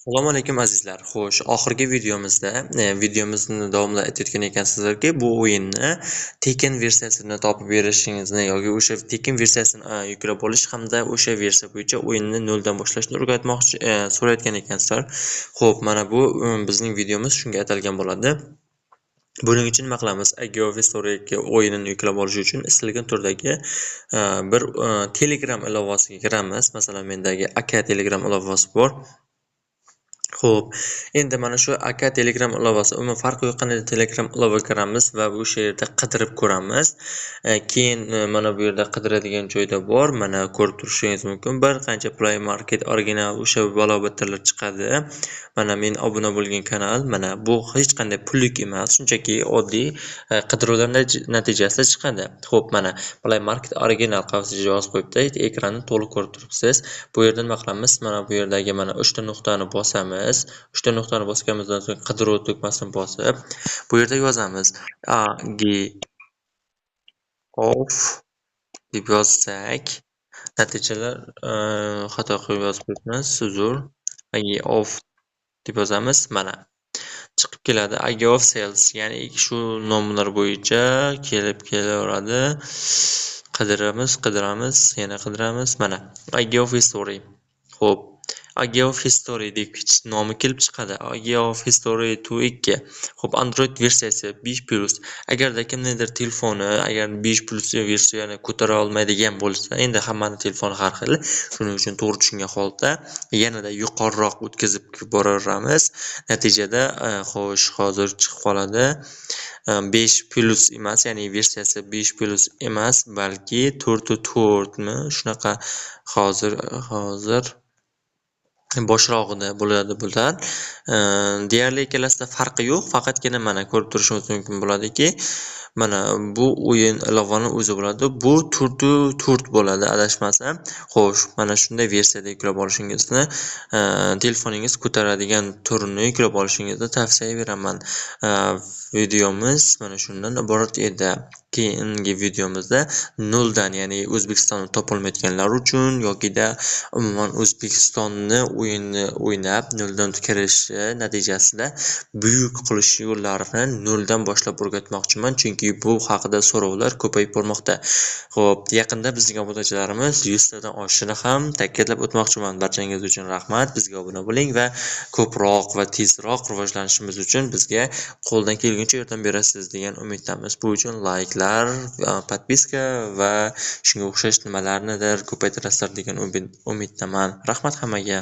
Assalomu alaykum azizlar. Xo'sh, oxirgi videomizda, videomizni davomida aytayotgan ekansizlarki, bu o'yinni tekin versiyasini topib berishingizni yoki o'sha tekin versiyasini yuklab olish hamda o'sha versiya bo'yicha o'yinni noldan boshlashni o'rgatmoqchi so'rayotgan ekansizlar. Xo'p, mana bu bizning videomiz shunga atalgan bo'ladi. Buning uchun nima qilamiz? Agio Story o'yinini yuklab olish uchun istalgan turdagi bir Telegram ilovasiga kiramiz. Masalan, mendagi Aka Telegram ilovasi bor. Xo'p, endi mana shu Aka Telegram ilovasi, umuman farqi yo'q, qanday Telegram ilovaga kiramiz va o'sha yerda qidirib ko'ramiz. Keyin mana bu yerda qidiradigan joyda bor. Mana ko'rib turishingiz mumkin. Bir qancha Play Market original o'sha balo-battarlar chiqadi. Mana men obuna bo'lgan kanal, mana bu hech qanday pullik emas, shunchaki oddiy qidiruvlar natijasida chiqadi. Xo'p, mana Play Market original qavsiga yozib qo'yibdi. Ekranni to'liq ko'rib turibsiz. Bu yerda nima qilamiz? Mana bu yerdagi mana 3 ta nuqtani bosamiz. 3 ta nuqtani bosganimizdan so'ng qidiruv tugmasini bosib, bu yerda yozamiz AGOF deb yozsak, natijalar xato qilib yozib qo'yibmiz, uzr. AGOF deb yozamiz, mana chiqib keladi. AGOF Sales, ya'ni shu nomlar bo'yicha kelib kelaveradi. Qidiramiz, yana qidiramiz. Mana AGOF History. Xo'p, Agio History deb nomi kelib chiqadi. Agio History 2. Xo'p, Android versiyasi 5+. Agarda kimningdir telefoni agar 5+ versiyani ko'tara olmaydigan bo'lsa, endi hammani telefoni har xil. Shuning uchun to'g'ri tushungan holda yanada yuqoriroq o'tkazib boraveramiz. Natijada xo'sh, hozir chiqib qoladi. 5+ emas, ya'ni versiyasi 5+ emas, balki 4 mi? Shunaqa hozir boshrog'ida bo'ladi bular. Deyarli ikkalasida farqi yo'q, faqatgina mana ko'rib turishingiz mumkin bo'ladiki, mana bu o'yin ilovani o'zi bo'ladi. Bu 4 bo'ladi adashmasam. Xo'sh, mana shunday versiyada yuklab olishingizni, telefoningiz ko'taradigan turini yuklab olishingizni tavsiya beraman. Videomiz mana shundan iborat edi. Keyingi videomizda noldan, ya'ni O'zbekistonda topilmayotganlar uchun yokida umuman O'zbekistonni o'yinni o'ynab noldan kirishi natijasida buyuk qilish yo'llarini noldan boshlab o'rgatmoqchiman, chunki bu haqida so'rovlar ko'payib bormoqda. Xo'p, yaqinda bizning obunachilarimiz 100 tadan oshishini ham ta'kidlab o'tmoqchiman. Barchangiz uchun rahmat. Bizga obuna bo'ling va ko'proq va tezroq rivojlanishimiz uchun bizga qo'ldan kelguncha yordam berasiz degan umiddamiz. Bu uchun layklar, podpiska va shunga o'xshash nimalarnidir ko'paytirasizlar degan umiddaman. Rahmat hammaga.